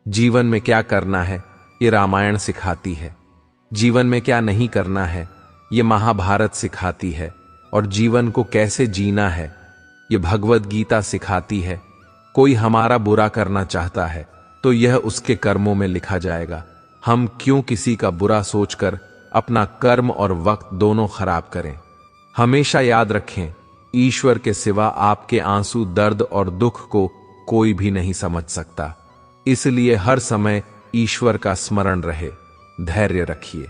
जीवन में क्या करना है ये रामायण सिखाती है, जीवन में क्या नहीं करना है ये महाभारत सिखाती है, और जीवन को कैसे जीना है ये भगवद गीता सिखाती है। कोई हमारा बुरा करना चाहता है तो यह उसके कर्मों में लिखा जाएगा। हम क्यों किसी का बुरा सोचकर अपना कर्म और वक्त दोनों खराब करें। हमेशा याद रखें, ईश्वर के सिवा आपके आंसू, दर्द और दुख को कोई भी नहीं समझ सकता। इसलिए हर समय ईश्वर का स्मरण रहे, धैर्य रखिए।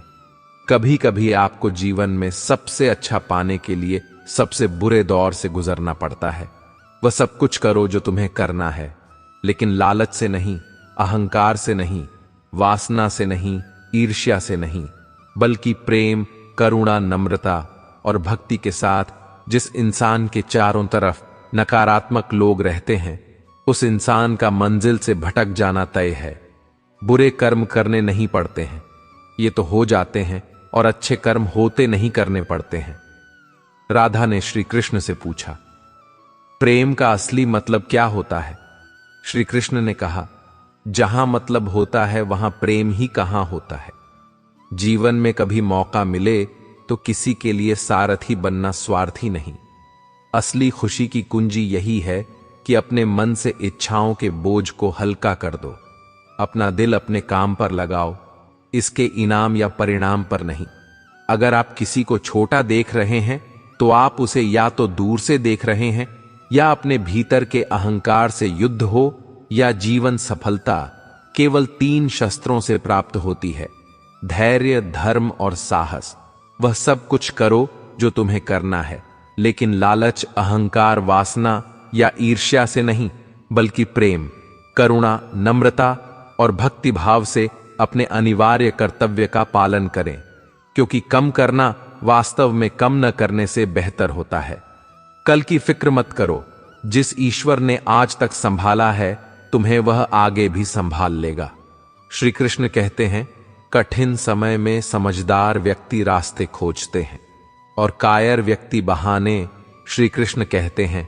कभी कभी आपको जीवन में सबसे अच्छा पाने के लिए सबसे बुरे दौर से गुजरना पड़ता है। वह सब कुछ करो जो तुम्हें करना है, लेकिन लालच से नहीं, अहंकार से नहीं, वासना से नहीं, ईर्ष्या से नहीं, बल्कि प्रेम, करुणा, नम्रता और भक्ति के साथ। जिस इंसान के चारों तरफ नकारात्मक लोग रहते हैं, उस इंसान का मंजिल से भटक जाना तय है। बुरे कर्म करने नहीं पड़ते हैं, ये तो हो जाते हैं, और अच्छे कर्म होते नहीं करने पड़ते हैं। राधा ने श्री कृष्ण से पूछा, प्रेम का असली मतलब क्या होता है? श्री कृष्ण ने कहा, जहां मतलब होता है वहां प्रेम ही कहां होता है। जीवन में कभी मौका मिले तो किसी के लिए सारथी बनना स्वार्थी नहीं। असली खुशी की कुंजी यही है कि अपने मन से इच्छाओं के बोझ को हल्का कर दो। अपना दिल अपने काम पर लगाओ, इसके इनाम या परिणाम पर नहीं। अगर आप किसी को छोटा देख रहे हैं तो आप उसे या तो दूर से देख रहे हैं, या अपने भीतर के अहंकार से युद्ध हो, या जीवन सफलता केवल 3 शस्त्रों से प्राप्त होती है, धैर्य, धर्म और साहस। वह सब कुछ करो जो तुम्हें करना है, लेकिन लालच, अहंकार, वासना या ईर्ष्या से नहीं, बल्कि प्रेम, करुणा, नम्रता और भक्ति भाव से अपने अनिवार्य कर्तव्य का पालन करें, क्योंकि कम करना वास्तव में कम न करने से बेहतर होता है। कल की फिक्र मत करो, जिस ईश्वर ने आज तक संभाला है तुम्हें वह आगे भी संभाल लेगा। श्री कृष्ण कहते हैं, कठिन समय में समझदार व्यक्ति रास्ते खोजते हैं और कायर व्यक्ति बहाने। श्री कृष्ण कहते हैं,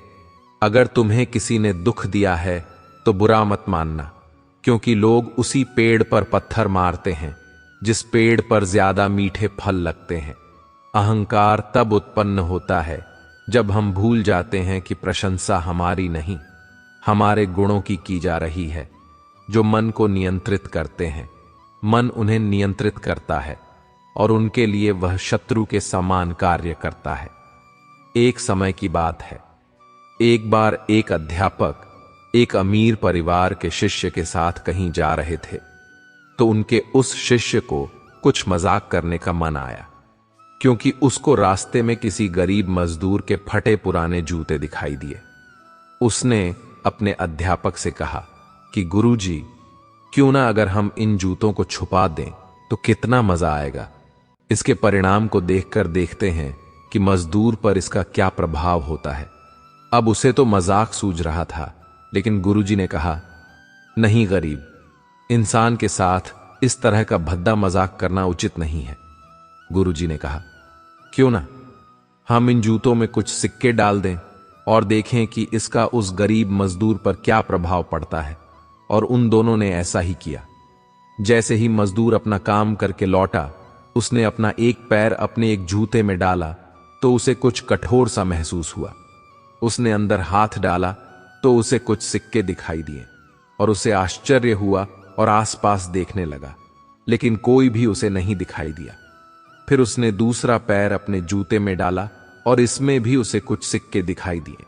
अगर तुम्हें किसी ने दुख दिया है तो बुरा मत मानना, क्योंकि लोग उसी पेड़ पर पत्थर मारते हैं जिस पेड़ पर ज्यादा मीठे फल लगते हैं। अहंकार तब उत्पन्न होता है जब हम भूल जाते हैं कि प्रशंसा हमारी नहीं, हमारे गुणों की जा रही है, जो मन को नियंत्रित करते हैं। मन उन्हें नियंत्रित करता है और उनके लिए वह शत्रु के समान कार्य करता है। एक समय की बात है, एक बार एक अध्यापक एक अमीर परिवार के शिष्य के साथ कहीं जा रहे थे, तो उनके उस शिष्य को कुछ मजाक करने का मन आया, क्योंकि उसको रास्ते में किसी गरीब मजदूर के फटे पुराने जूते दिखाई दिए। उसने अपने अध्यापक से कहा कि गुरुजी, क्यों ना अगर हम इन जूतों को छुपा दें तो कितना मजा आएगा। इसके परिणाम को देखकर देखते हैं कि मजदूर पर इसका क्या प्रभाव होता है। अब उसे तो मजाक सूझ रहा था, लेकिन गुरुजी ने कहा, नहीं गरीब इंसान के साथ इस तरह का भद्दा मजाक करना उचित नहीं है। गुरुजी ने कहा, क्यों ना हम इन जूतों में कुछ सिक्के डाल दें और देखें कि इसका उस गरीब मजदूर पर क्या प्रभाव पड़ता है। और उन दोनों ने ऐसा ही किया। जैसे ही मजदूर अपना काम करके लौटा, उसने अपना एक पैर अपने एक जूते में डाला तो उसे कुछ कठोर सा महसूस हुआ। उसने अंदर हाथ डाला तो उसे कुछ सिक्के दिखाई दिए और उसे आश्चर्य हुआ और आसपास देखने लगा, लेकिन कोई भी उसे नहीं दिखाई दिया। फिर उसने दूसरा पैर अपने जूते में डाला और इसमें भी उसे कुछ सिक्के दिखाई दिए।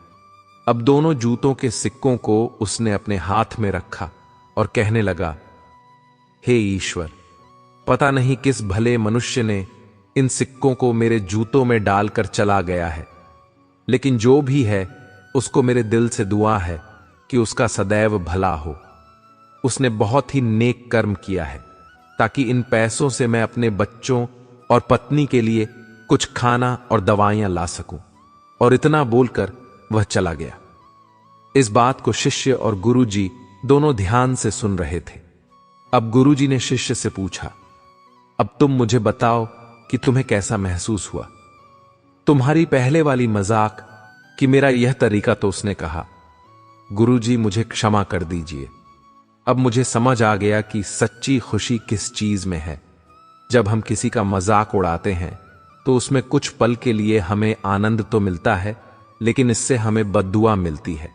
अब दोनों जूतों के सिक्कों को उसने अपने हाथ में रखा और कहने लगा, हे ईश्वर, पता नहीं किस भले मनुष्य ने इन सिक्कों को मेरे जूतों में डालकर चला गया है, लेकिन जो भी है उसको मेरे दिल से दुआ है कि उसका सदैव भला हो। उसने बहुत ही नेक कर्म किया है, ताकि इन पैसों से मैं अपने बच्चों और पत्नी के लिए कुछ खाना और दवाइयां ला सकूं। और इतना बोलकर वह चला गया। इस बात को शिष्य और गुरुजी दोनों ध्यान से सुन रहे थे। अब गुरुजी ने शिष्य से पूछा, अब तुम मुझे बताओ कि तुम्हें कैसा महसूस हुआ। तुम्हारी पहले वाली मजाक कि मेरा यह तरीका, तो उसने कहा, गुरुजी मुझे क्षमा कर दीजिए, अब मुझे समझ आ गया कि सच्ची खुशी किस चीज में है। जब हम किसी का मजाक उड़ाते हैं तो उसमें कुछ पल के लिए हमें आनंद तो मिलता है, लेकिन इससे हमें बद्दुआ मिलती है।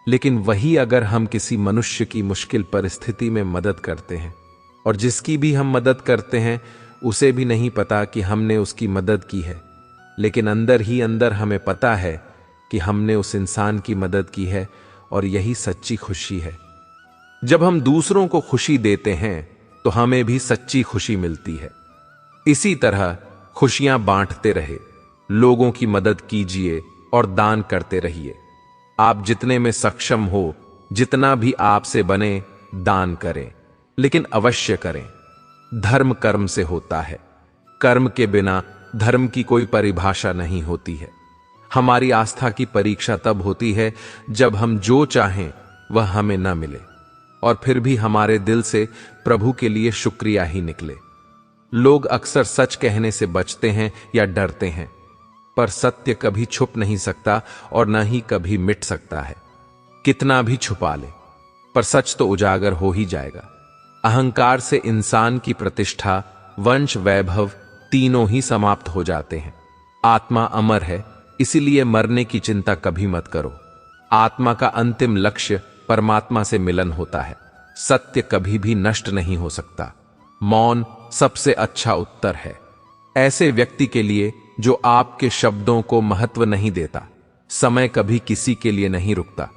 लेकिन वही अगर हम किसी मनुष्य की मुश्किल परिस्थिति में मदद करते हैं, और जिसकी भी हम मदद करते हैं उसे भी नहीं पता कि हमने उसकी मदद की है, लेकिन अंदर ही अंदर हमें पता है कि हमने उस इंसान की मदद की है, और यही सच्ची खुशी है। जब हम दूसरों को खुशी देते हैं तो हमें भी सच्ची खुशी मिलती है। इसी तरह खुशियां बांटते रहे, लोगों की मदद कीजिए और दान करते रहिए। आप जितने में सक्षम हो, जितना भी आपसे बने, दान करें, लेकिन अवश्य करें। धर्म कर्म से होता है, कर्म के बिना धर्म की कोई परिभाषा नहीं होती है। हमारी आस्था की परीक्षा तब होती है जब हम जो चाहें वह हमें न मिले, और फिर भी हमारे दिल से प्रभु के लिए शुक्रिया ही निकले। लोग अक्सर सच कहने से बचते हैं या डरते हैं, पर सत्य कभी छुप नहीं सकता और न ही कभी मिट सकता है। कितना भी छुपा ले, पर सच तो उजागर हो ही जाएगा। अहंकार से इंसान की प्रतिष्ठा, वंश, वैभव तीनों ही समाप्त हो जाते हैं। आत्मा अमर है, इसीलिए मरने की चिंता कभी मत करो। आत्मा का अंतिम लक्ष्य परमात्मा से मिलन होता है। सत्य कभी भी नष्ट नहीं हो सकता। मौन सबसे अच्छा उत्तर है ऐसे व्यक्ति के लिए जो आपके शब्दों को महत्व नहीं देता। समय कभी किसी के लिए नहीं रुकता।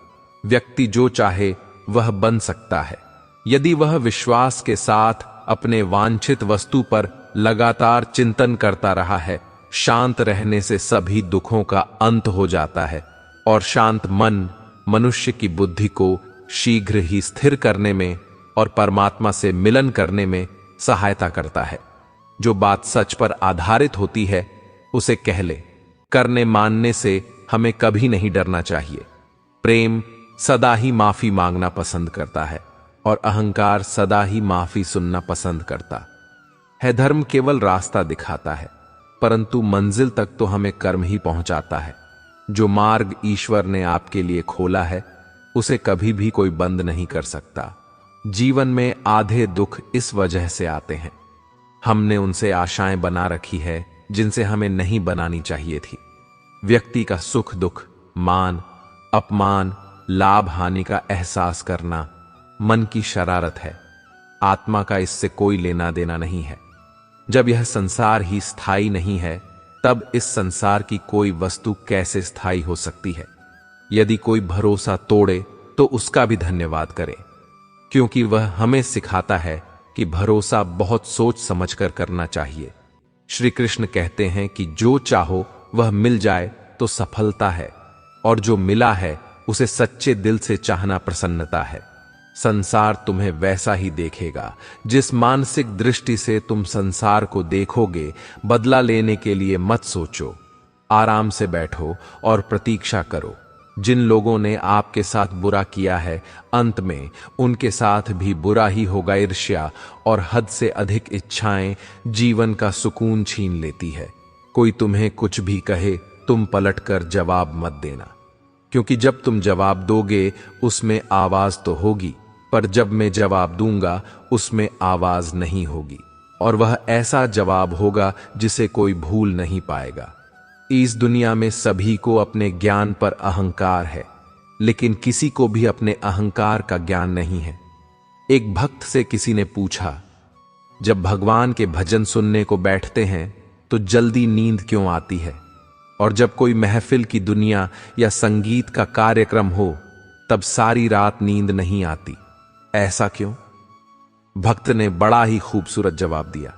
व्यक्ति जो चाहे वह बन सकता है, यदि वह विश्वास के साथ अपने वांछित वस्तु पर लगातार चिंतन करता रहा है। शांत रहने से सभी दुखों का अंत हो जाता है, और शांत मन मनुष्य की बुद्धि को शीघ्र ही स्थिर करने में और परमात्मा से मिलन करने में सहायता करता है। जो बात सच पर आधारित होती है उसे कह ले। करने मानने से हमें कभी नहीं डरना चाहिए। प्रेम सदा ही माफी मांगना पसंद करता है, और अहंकार सदा ही माफी सुनना पसंद करता है। धर्म केवल रास्ता दिखाता है, परंतु मंजिल तक तो हमें कर्म ही पहुंचाता है। जो मार्ग ईश्वर ने आपके लिए खोला है उसे कभी भी कोई बंद नहीं कर सकता। जीवन में आधे दुख इस वजह से आते हैं, हमने उनसे आशाएं बना रखी है जिनसे हमें नहीं बनानी चाहिए थी। व्यक्ति का सुख दुख, मान अपमान, लाभ हानि का एहसास करना मन की शरारत है। आत्मा का इससे कोई लेना देना नहीं है। जब यह संसार ही स्थायी नहीं है, तब इस संसार की कोई वस्तु कैसे स्थायी हो सकती है। यदि कोई भरोसा तोड़े तो उसका भी धन्यवाद करें, क्योंकि वह हमें सिखाता है कि भरोसा बहुत सोच समझकर करना चाहिए। श्री कृष्ण कहते हैं कि जो चाहो वह मिल जाए तो सफलता है, और जो मिला है उसे सच्चे दिल से चाहना प्रसन्नता है। संसार तुम्हें वैसा ही देखेगा जिस मानसिक दृष्टि से तुम संसार को देखोगे। बदला लेने के लिए मत सोचो, आराम से बैठो और प्रतीक्षा करो। जिन लोगों ने आपके साथ बुरा किया है, अंत में उनके साथ भी बुरा ही होगा। ईर्ष्या और हद से अधिक इच्छाएं जीवन का सुकून छीन लेती है। कोई तुम्हें कुछ भी कहे, तुम पलटकर जवाब मत देना, क्योंकि जब तुम जवाब दोगे उसमें आवाज तो होगी, पर जब मैं जवाब दूंगा उसमें आवाज नहीं होगी, और वह ऐसा जवाब होगा जिसे कोई भूल नहीं पाएगा। इस दुनिया में सभी को अपने ज्ञान पर अहंकार है, लेकिन किसी को भी अपने अहंकार का ज्ञान नहीं है। एक भक्त से किसी ने पूछा, जब भगवान के भजन सुनने को बैठते हैं तो जल्दी नींद क्यों आती है, और जब कोई महफिल की दुनिया या संगीत का कार्यक्रम हो तब सारी रात नींद नहीं आती, ऐसा क्यों? भक्त ने बड़ा ही खूबसूरत जवाब दिया,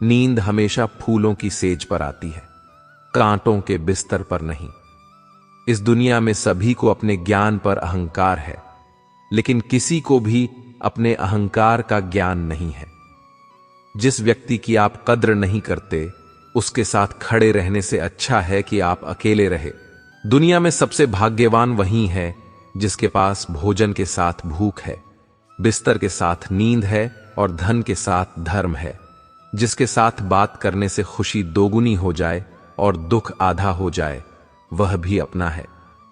नींद हमेशा फूलों की सेज पर आती है, कांटों के बिस्तर पर नहीं। इस दुनिया में सभी को अपने ज्ञान पर अहंकार है, लेकिन किसी को भी अपने अहंकार का ज्ञान नहीं है। जिस व्यक्ति की आप कद्र नहीं करते, उसके साथ खड़े रहने से अच्छा है कि आप अकेले रहे। दुनिया में सबसे भाग्यवान वही है जिसके पास भोजन के साथ भूख है, बिस्तर के साथ नींद है और धन के साथ धर्म है। जिसके साथ बात करने से खुशी दोगुनी हो जाए और दुख आधा हो जाए, वह भी अपना है।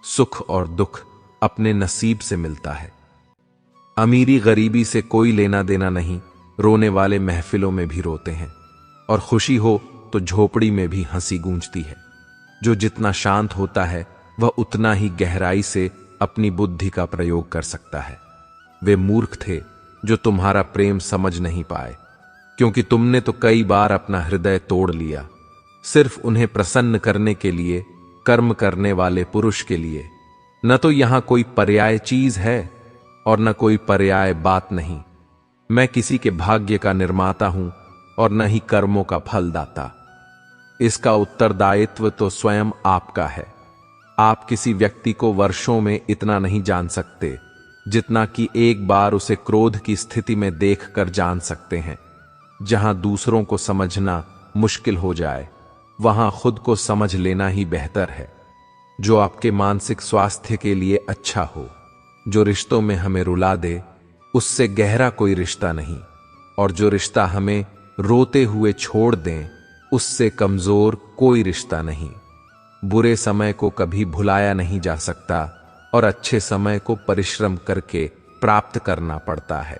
सुख और दुख अपने नसीब से मिलता है। अमीरी गरीबी से कोई लेना देना नहीं, रोने वाले महफिलों में भी रोते हैं, और खुशी हो तो झोपड़ी में भी हंसी गूंजती है। जो जितना शांत होता है वह उतना ही गहराई से अपनी बुद्धि का प्रयोग कर सकता है। वे मूर्ख थे जो तुम्हारा प्रेम समझ नहीं पाए, क्योंकि तुमने तो कई बार अपना हृदय तोड़ लिया, सिर्फ उन्हें प्रसन्न करने के लिए, कर्म करने वाले पुरुष के लिए। न तो यहां कोई पर्याय चीज है और न कोई पर्याय बात नहीं। मैं किसी के भाग्य का निर्माता हूं और न ही कर्मों का फलदाता। इसका उत्तरदायित्व तो स्वयं आपका है। आप किसी व्यक्ति को वर्षों में इतना नहीं जान सकते जितना कि एक बार उसे क्रोध की स्थिति में देखकर जान सकते हैं। जहां दूसरों को समझना मुश्किल हो जाए, वहां खुद को समझ लेना ही बेहतर है। जो आपके मानसिक स्वास्थ्य के लिए अच्छा हो। जो रिश्तों में हमें रुला दे, उससे गहरा कोई रिश्ता नहीं, और जो रिश्ता हमें रोते हुए छोड़ दें, उससे कमजोर कोई रिश्ता नहीं। बुरे समय को कभी भुलाया नहीं जा सकता और अच्छे समय को परिश्रम करके प्राप्त करना पड़ता है।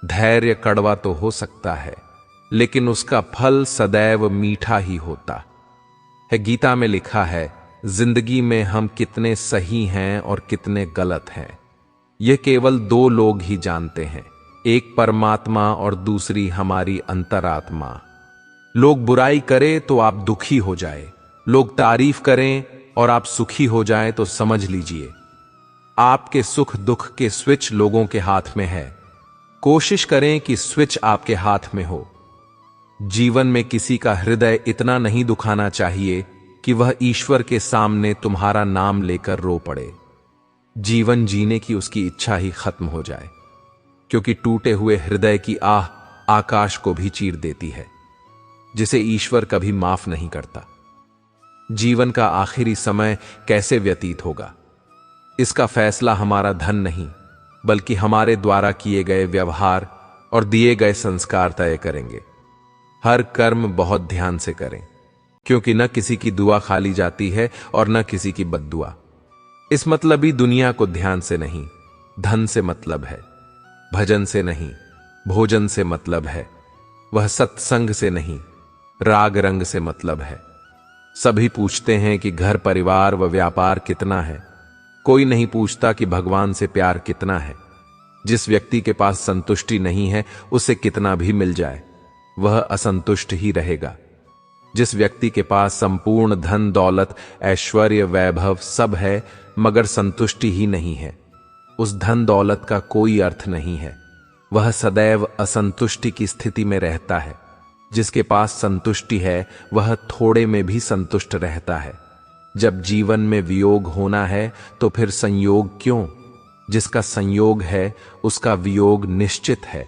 धैर्य कड़वा तो हो सकता है, लेकिन उसका फल सदैव मीठा ही होता है। गीता में लिखा है, जिंदगी में हम कितने सही हैं और कितने गलत हैं, यह केवल दो लोग ही जानते हैं, एक परमात्मा और दूसरी हमारी अंतरात्मा। लोग बुराई करें तो आप दुखी हो जाए, लोग तारीफ करें और आप सुखी हो जाएं तो समझ लीजिए आपके सुख दुख के स्विच लोगों के हाथ में है। कोशिश करें कि स्विच आपके हाथ में हो। जीवन में किसी का हृदय इतना नहीं दुखाना चाहिए कि वह ईश्वर के सामने तुम्हारा नाम लेकर रो पड़े। जीवन जीने की उसकी इच्छा ही खत्म हो जाए, क्योंकि टूटे हुए हृदय की आह आकाश को भी चीर देती है, जिसे ईश्वर कभी माफ नहीं करता। जीवन का आखिरी समय कैसे व्यतीत होगा, इसका फैसला हमारा धन नहीं, बल्कि हमारे द्वारा किए गए व्यवहार और दिए गए संस्कार तय करेंगे। हर कर्म बहुत ध्यान से करें, क्योंकि न किसी की दुआ खाली जाती है और न किसी की बद्दुआ। इस मतलबी दुनिया को ध्यान से नहीं, धन से मतलब है, भजन से नहीं, भोजन से मतलब है, वह सत्संग से नहीं, राग रंग से मतलब है। सभी पूछते हैं कि घर परिवार व व्यापार कितना है, कोई नहीं पूछता कि भगवान से प्यार कितना है। जिस व्यक्ति के पास संतुष्टि नहीं है, उसे कितना भी मिल जाए वह असंतुष्ट ही रहेगा। जिस व्यक्ति के पास संपूर्ण धन दौलत ऐश्वर्य वैभव सब है, मगर संतुष्टि ही नहीं है, उस धन दौलत का कोई अर्थ नहीं है। वह सदैव असंतुष्टि की स्थिति में रहता है। जिसके पास संतुष्टि है वह थोड़े में भी संतुष्ट रहता है। जब जीवन में वियोग होना है तो फिर संयोग क्यों? जिसका संयोग है उसका वियोग निश्चित है।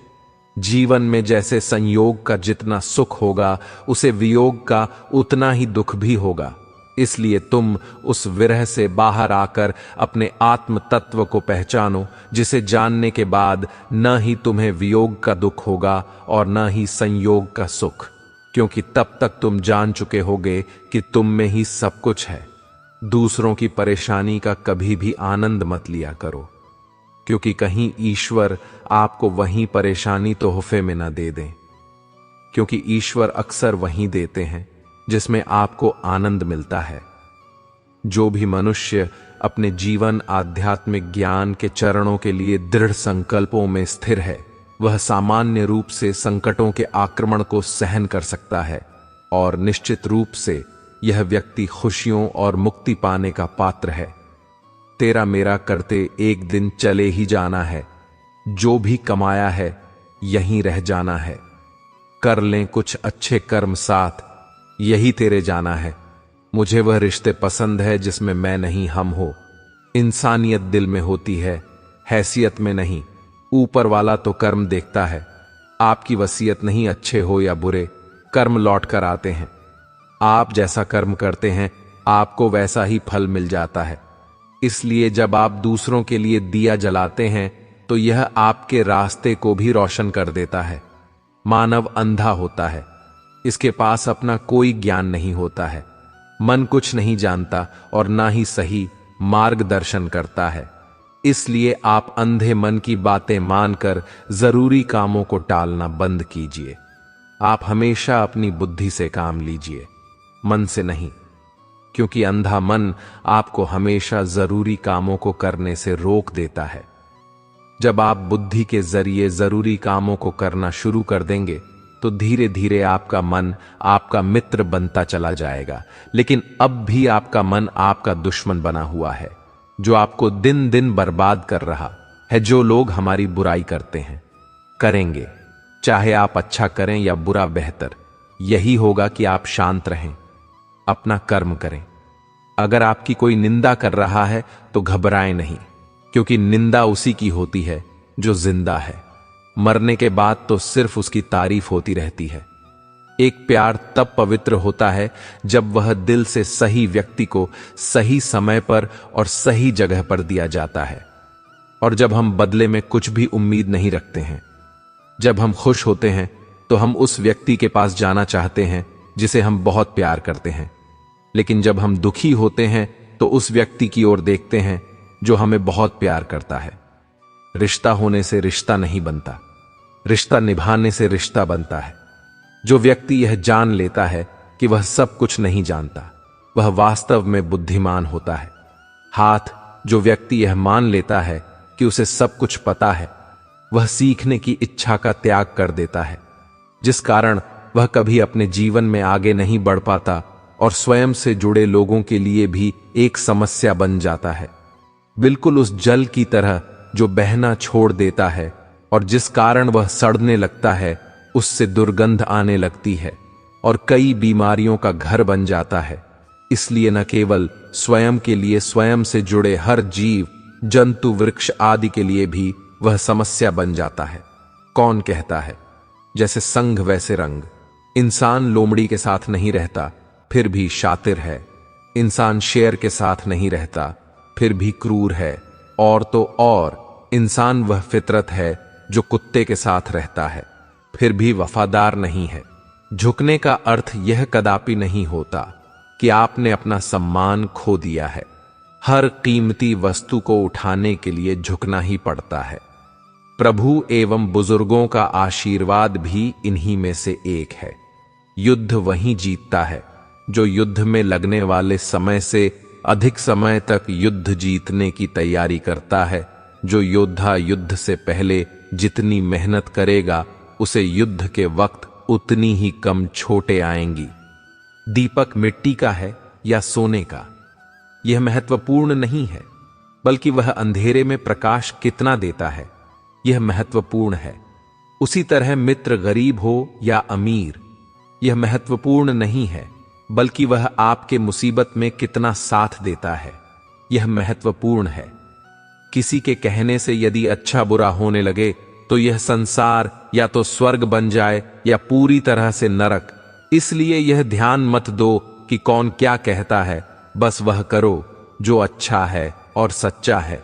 जीवन में जैसे संयोग का जितना सुख होगा, उसे वियोग का उतना ही दुख भी होगा। इसलिए तुम उस विरह से बाहर आकर अपने आत्म तत्व को पहचानो, जिसे जानने के बाद न ही तुम्हें वियोग का दुख होगा और न ही संयोग का सुख, क्योंकि तब तक तुम जान चुके होगे कि तुम में ही सब कुछ है। दूसरों की परेशानी का कभी भी आनंद मत लिया करो, क्योंकि कहीं ईश्वर आपको वहीं परेशानी तोहफे में न दे दें, क्योंकि ईश्वर अक्सर वहीं देते हैं जिसमें आपको आनंद मिलता है। जो भी मनुष्य अपने जीवन आध्यात्मिक ज्ञान के चरणों के लिए दृढ़ संकल्पों में स्थिर है, वह सामान्य रूप से संकटों के आक्रमण को सहन कर सकता है, और निश्चित रूप से यह व्यक्ति खुशियों और मुक्ति पाने का पात्र है। तेरा मेरा करते एक दिन चले ही जाना है, जो भी कमाया है यहीं रह जाना है। कर लें कुछ अच्छे कर्म साथ, यही तेरे जाना है। मुझे वह रिश्ते पसंद है जिसमें मैं नहीं हम हो। इंसानियत दिल में होती है, हैसियत में नहीं। ऊपर वाला तो कर्म देखता है। आपकी वसीयत नहीं, अच्छे हो या बुरे कर्म लौट कर आते हैं। आप जैसा कर्म करते हैं आपको वैसा ही फल मिल जाता है। इसलिए जब आप दूसरों के लिए दिया जलाते हैं तो यह आपके रास्ते को भी रोशन कर देता है। मानव अंधा होता है, इसके पास अपना कोई ज्ञान नहीं होता है। मन कुछ नहीं जानता और ना ही सही मार्गदर्शन करता है। इसलिए आप अंधे मन की बातें मानकर जरूरी कामों को टालना बंद कीजिए। आप हमेशा अपनी बुद्धि से काम लीजिए, मन से नहीं, क्योंकि अंधा मन आपको हमेशा जरूरी कामों को करने से रोक देता है। जब आप बुद्धि के जरिए जरूरी कामों को करना शुरू कर देंगे तो धीरे धीरे आपका मन आपका मित्र बनता चला जाएगा। लेकिन अब भी आपका मन आपका दुश्मन बना हुआ है, जो आपको दिन दिन बर्बाद कर रहा है। जो लोग हमारी बुराई करते हैं, करेंगे, चाहे आप अच्छा करें या बुरा, बेहतर यही होगा कि आप शांत रहें, अपना कर्म करें। अगर आपकी कोई निंदा कर रहा है तो घबराएं नहीं, क्योंकि निंदा उसी की होती है जो जिंदा है। मरने के बाद तो सिर्फ उसकी तारीफ होती रहती है। एक प्यार तब पवित्र होता है जब वह दिल से सही व्यक्ति को सही समय पर और सही जगह पर दिया जाता है, और जब हम बदले में कुछ भी उम्मीद नहीं रखते हैं। जब हम खुश होते हैं तो हम उस व्यक्ति के पास जाना चाहते हैं जिसे हम बहुत प्यार करते हैं, लेकिन जब हम दुखी होते हैं तो उस व्यक्ति की ओर देखते हैं जो हमें बहुत प्यार करता है। रिश्ता होने से रिश्ता नहीं बनता, रिश्ता निभाने से रिश्ता बनता है। जो व्यक्ति यह जान लेता है कि वह सब कुछ नहीं जानता, वह वास्तव में बुद्धिमान होता है। जो व्यक्ति यह मान लेता है कि उसे सब कुछ पता है, वह सीखने की इच्छा का त्याग कर देता है, जिस कारण वह कभी अपने जीवन में आगे नहीं बढ़ पाता और स्वयं से जुड़े लोगों के लिए भी एक समस्या बन जाता है। बिल्कुल उस जल की तरह जो बहना छोड़ देता है और जिस कारण वह सड़ने लगता है, उससे दुर्गंध आने लगती है और कई बीमारियों का घर बन जाता है। इसलिए न केवल स्वयं के लिए, स्वयं से जुड़े हर जीव, जंतु, वृक्ष आदि के लिए भी वह समस्या बन जाता है। कौन कहता है, जैसे संग वैसे रंग। इंसान लोमड़ी के साथ नहीं रहता फिर भी शातिर है, इंसान शेर के साथ नहीं रहता फिर भी क्रूर है, और तो और इंसान वह फितरत है जो कुत्ते के साथ रहता है फिर भी वफादार नहीं है। झुकने का अर्थ यह कदापि नहीं होता कि आपने अपना सम्मान खो दिया है। हर कीमती वस्तु को उठाने के लिए झुकना ही पड़ता है। प्रभु एवं बुजुर्गों का आशीर्वाद भी इन्हीं में से एक है। युद्ध वही जीतता है जो युद्ध में लगने वाले समय से अधिक समय तक युद्ध जीतने की तैयारी करता है। जो योद्धा युद्ध से पहले जितनी मेहनत करेगा, उसे युद्ध के वक्त उतनी ही कम चोटें आएंगी। दीपक मिट्टी का है या सोने का, यह महत्वपूर्ण नहीं है, बल्कि वह अंधेरे में प्रकाश कितना देता है, यह महत्वपूर्ण है। उसी तरह मित्र गरीब हो या अमीर, यह महत्वपूर्ण नहीं है, बल्कि वह आपके मुसीबत में कितना साथ देता है, यह महत्वपूर्ण है। किसी के कहने से यदि अच्छा बुरा होने लगे तो यह संसार या तो स्वर्ग बन जाए या पूरी तरह से नरक। इसलिए यह ध्यान मत दो कि कौन क्या कहता है, बस वह करो जो अच्छा है और सच्चा है।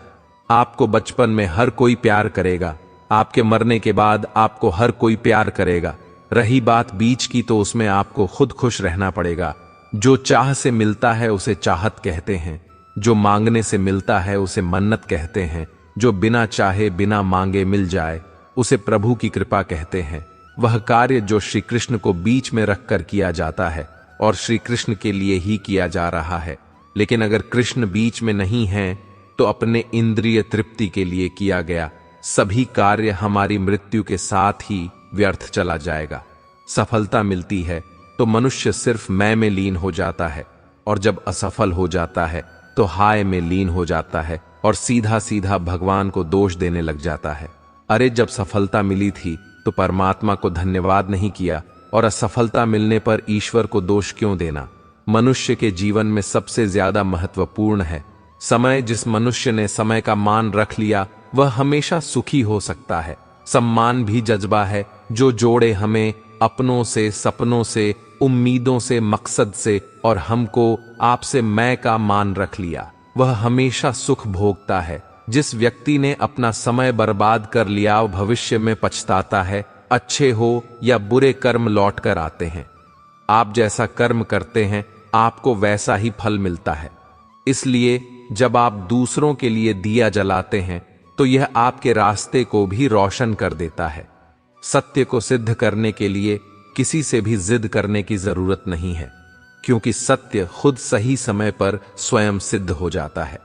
आपको बचपन में हर कोई प्यार करेगा, आपके मरने के बाद आपको हर कोई प्यार करेगा। रही बात बीच की, तो उसमें आपको खुद खुश रहना पड़ेगा। जो चाह से मिलता है उसे चाहत कहते हैं, जो मांगने से मिलता है उसे मन्नत कहते हैं, जो बिना चाहे बिना मांगे मिल जाए उसे प्रभु की कृपा कहते हैं। वह कार्य जो श्री कृष्ण को बीच में रखकर किया जाता है और श्री कृष्ण के लिए ही किया जा रहा है, लेकिन अगर कृष्ण बीच में नहीं है तो अपने इंद्रिय तृप्ति के लिए किया गया सभी कार्य हमारी मृत्यु के साथ ही व्यर्थ चला जाएगा। सफलता मिलती है तो मनुष्य सिर्फ मैं में लीन हो जाता है, और जब असफल हो जाता है तो हाय में लीन हो जाता है और सीधा सीधा भगवान को दोष देने लग जाता है। अरे, जब सफलता मिली थी तो परमात्मा को धन्यवाद नहीं किया, और असफलता मिलने पर ईश्वर को दोष क्यों देना। मनुष्य के जीवन में सबसे ज्यादा महत्वपूर्ण है समय। जिस मनुष्य ने समय का मान रख लिया वह हमेशा सुखी हो सकता है। सम्मान भी जज्बा है जो जोड़े हमें अपनों से, सपनों से, उम्मीदों से, मकसद से, और हमको आपसे मैं का मान रख लिया वह हमेशा सुख भोगता है। जिस व्यक्ति ने अपना समय बर्बाद कर लिया भविष्य में पछताता है। अच्छे हो या बुरे कर्म लौट कर आते हैं। आप जैसा कर्म करते हैं आपको वैसा ही फल मिलता है। इसलिए जब आप दूसरों के लिए दिया जलाते हैं तो यह आपके रास्ते को भी रोशन कर देता है। सत्य को सिद्ध करने के लिए किसी से भी जिद करने की जरूरत नहीं है, क्योंकि सत्य खुद सही समय पर स्वयं सिद्ध हो जाता है।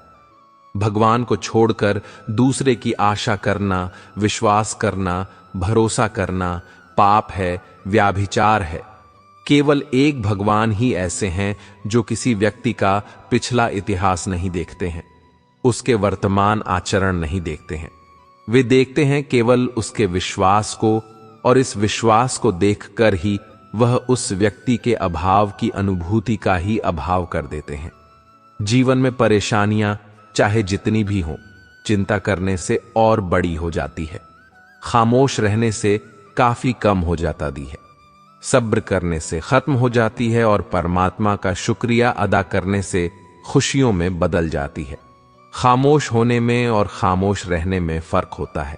भगवान को छोड़कर दूसरे की आशा करना, विश्वास करना, भरोसा करना पाप है, व्याभिचार है। केवल एक भगवान ही ऐसे हैं जो किसी व्यक्ति का पिछला इतिहास नहीं देखते हैं, उसके वर्तमान आचरण नहीं देखते हैं। वे देखते हैं केवल उसके विश्वास को, और इस विश्वास को देखकर ही वह उस व्यक्ति के अभाव की अनुभूति का ही अभाव कर देते हैं। जीवन में परेशानियां चाहे जितनी भी हों, चिंता करने से और बड़ी हो जाती है। खामोश रहने से काफी कम हो जाता दी है। सब्र करने से खत्म हो जाती है और परमात्मा का शुक्रिया अदा करने से खुशियों में बदल जाती है। खामोश होने में और खामोश रहने में फर्क होता है।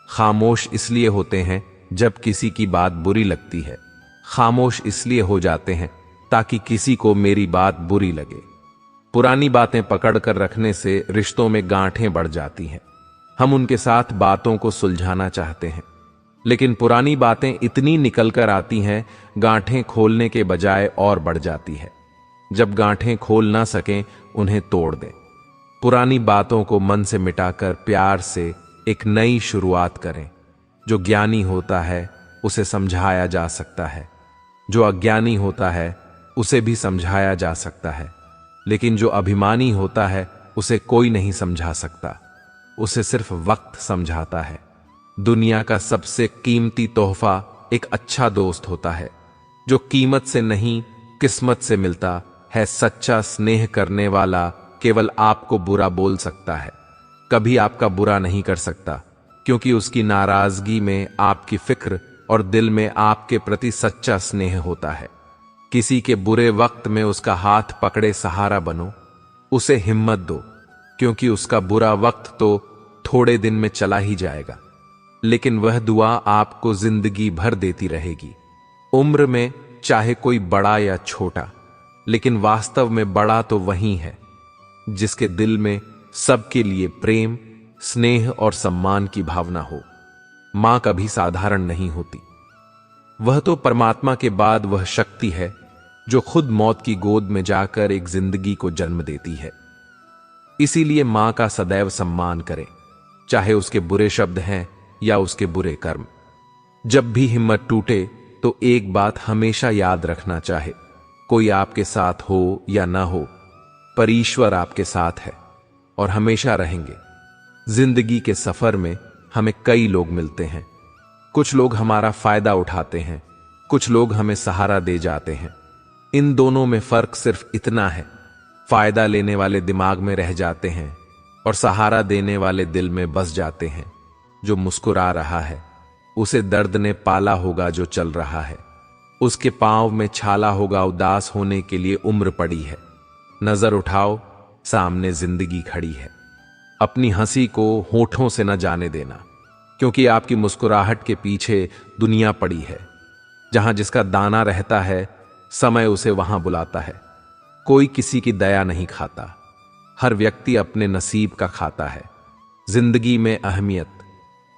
खामोश इसलिए होते हैं जब किसी की बात बुरी लगती है, खामोश इसलिए हो जाते हैं ताकि किसी को मेरी बात बुरी लगे। पुरानी बातें पकड़ कर रखने से रिश्तों में गांठें बढ़ जाती हैं। हम उनके साथ बातों को सुलझाना चाहते हैं, लेकिन पुरानी बातें इतनी निकल कर आती हैं, गांठें खोलने के बजाय और बढ़ जाती है। जब गांठें खोल ना सकें, उन्हें तोड़ दें। पुरानी बातों को मन से मिटाकर प्यार से एक नई शुरुआत करें। जो ज्ञानी होता है उसे समझाया जा सकता है, जो अज्ञानी होता है उसे भी समझाया जा सकता है, लेकिन जो अभिमानी होता है उसे कोई नहीं समझा सकता, उसे सिर्फ वक्त समझाता है। दुनिया का सबसे कीमती तोहफा एक अच्छा दोस्त होता है, जो कीमत से नहीं किस्मत से मिलता है। सच्चा स्नेह करने वाला केवल आपको बुरा बोल सकता है, कभी आपका बुरा नहीं कर सकता, क्योंकि उसकी नाराजगी में आपकी फिक्र और दिल में आपके प्रति सच्चा स्नेह होता है। किसी के बुरे वक्त में उसका हाथ पकड़े सहारा बनो, उसे हिम्मत दो, क्योंकि उसका बुरा वक्त तो थोड़े दिन में चला ही जाएगा, लेकिन वह दुआ आपको जिंदगी भर देती रहेगी। उम्र में चाहे कोई बड़ा या छोटा, लेकिन वास्तव में बड़ा तो वही है जिसके दिल में सबके लिए प्रेम, स्नेह और सम्मान की भावना हो। मां कभी साधारण नहीं होती, वह तो परमात्मा के बाद वह शक्ति है जो खुद मौत की गोद में जाकर एक जिंदगी को जन्म देती है। इसीलिए मां का सदैव सम्मान करें, चाहे उसके बुरे शब्द हैं या उसके बुरे कर्म। जब भी हिम्मत टूटे तो एक बात हमेशा याद रखना चाहे, कोई आपके साथ हो या ना हो, पर ईश्वर आपके साथ है और हमेशा रहेंगे। जिंदगी के सफर में हमें कई लोग मिलते हैं। कुछ लोग हमारा फायदा उठाते हैं, कुछ लोग हमें सहारा दे जाते हैं। इन दोनों में फर्क सिर्फ इतना है, फायदा लेने वाले दिमाग में रह जाते हैं और सहारा देने वाले दिल में बस जाते हैं। जो मुस्कुरा रहा है उसे दर्द ने पाला होगा, जो चल रहा है उसके पांव में छाला होगा। उदास होने के लिए उम्र पड़ी है, नजर उठाओ सामने जिंदगी खड़ी है। अपनी हंसी को होठों से न जाने देना, क्योंकि आपकी मुस्कुराहट के पीछे दुनिया पड़ी है। जहां जिसका दाना रहता है, समय उसे वहां बुलाता है। कोई किसी की दया नहीं खाता, हर व्यक्ति अपने नसीब का खाता है। जिंदगी में अहमियत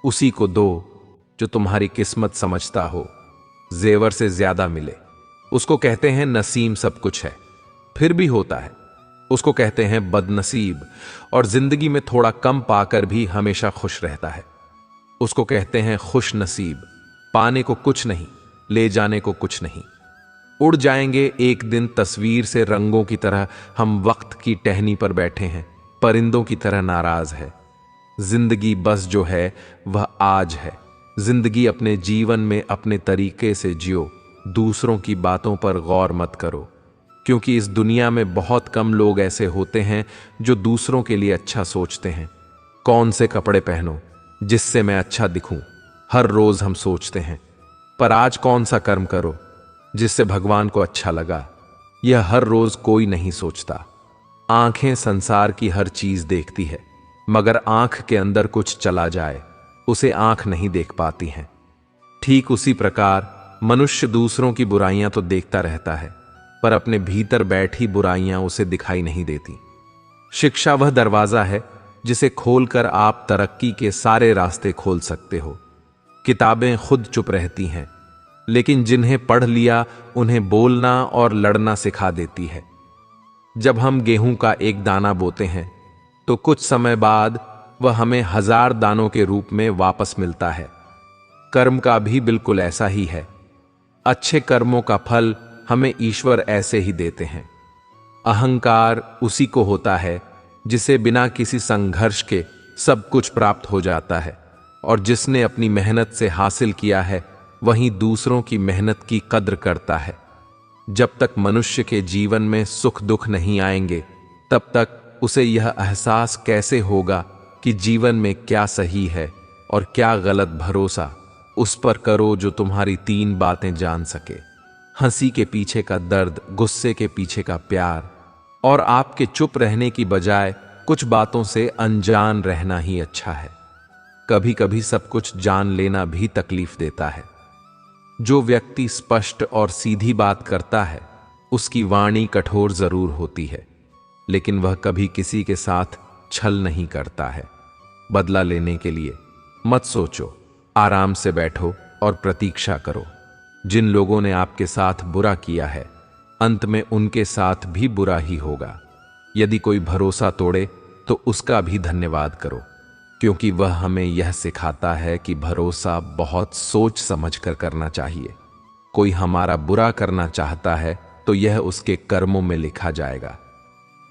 उसी को दो जो तुम्हारी किस्मत समझता हो। जेवर से ज्यादा मिले उसको कहते हैं नसीब सब कुछ है, फिर भी होता है उसको कहते हैं बदनसीब। और जिंदगी में थोड़ा कम पाकर भी हमेशा खुश रहता है उसको कहते हैं खुश नसीब। पाने को कुछ नहीं, ले जाने को कुछ नहीं। उड़ जाएंगे एक दिन तस्वीर से रंगों की तरह। हम वक्त की टहनी पर बैठे हैं, परिंदों की तरह नाराज है। जिंदगी बस जो है वह आज है। जिंदगी अपने जीवन में अपने तरीके से जियो, दूसरों की बातों पर गौर मत करो, क्योंकि इस दुनिया में बहुत कम लोग ऐसे होते हैं जो दूसरों के लिए अच्छा सोचते हैं। कौन से कपड़े पहनो जिससे मैं अच्छा दिखूं, हर रोज हम सोचते हैं, पर आज कौन सा कर्म करो जिससे भगवान को अच्छा लगा, यह हर रोज कोई नहीं सोचता। आंखें संसार की हर चीज देखती है, मगर आंख के अंदर कुछ चला जाए उसे आंख नहीं देख पाती हैं। ठीक उसी प्रकार मनुष्य दूसरों की बुराइयां तो देखता रहता है, पर अपने भीतर बैठी बुराइयां उसे दिखाई नहीं देती। शिक्षा वह दरवाजा है जिसे खोलकर आप तरक्की के सारे रास्ते खोल सकते हो। किताबें खुद चुप रहती हैं, लेकिन जिन्हें पढ़ लिया उन्हें बोलना और लड़ना सिखा देती है। जब हम गेहूं का एक दाना बोते हैं तो कुछ समय बाद वह हमें 1000 दानों के रूप में वापस मिलता है। कर्म का भी बिल्कुल ऐसा ही है। अच्छे कर्मों का फल हमें ईश्वर ऐसे ही देते हैं। अहंकार उसी को होता है जिसे बिना किसी संघर्ष के सब कुछ प्राप्त हो जाता है, और जिसने अपनी मेहनत से हासिल किया है वहीं दूसरों की मेहनत की कद्र करता है। जब तक मनुष्य के जीवन में सुख दुख नहीं आएंगे तब तक उसे यह एहसास कैसे होगा कि जीवन में क्या सही है और क्या गलत। भरोसा उस पर करो जो तुम्हारी 3 बातें जान सके। हंसी के पीछे का दर्द, गुस्से के पीछे का प्यार, और आपके चुप रहने की बजाय कुछ बातों से अनजान रहना ही अच्छा है। कभी कभी सब कुछ जान लेना भी तकलीफ देता है। जो व्यक्ति स्पष्ट और सीधी बात करता है उसकी वाणी कठोर जरूर होती है, लेकिन वह कभी किसी के साथ छल नहीं करता है। बदला लेने के लिए मत सोचो, आराम से बैठो और प्रतीक्षा करो। जिन लोगों ने आपके साथ बुरा किया है अंत में उनके साथ भी बुरा ही होगा। यदि कोई भरोसा तोड़े तो उसका भी धन्यवाद करो, क्योंकि वह हमें यह सिखाता है कि भरोसा बहुत सोच समझ कर करना चाहिए। कोई हमारा बुरा करना चाहता है तो यह उसके कर्मों में लिखा जाएगा।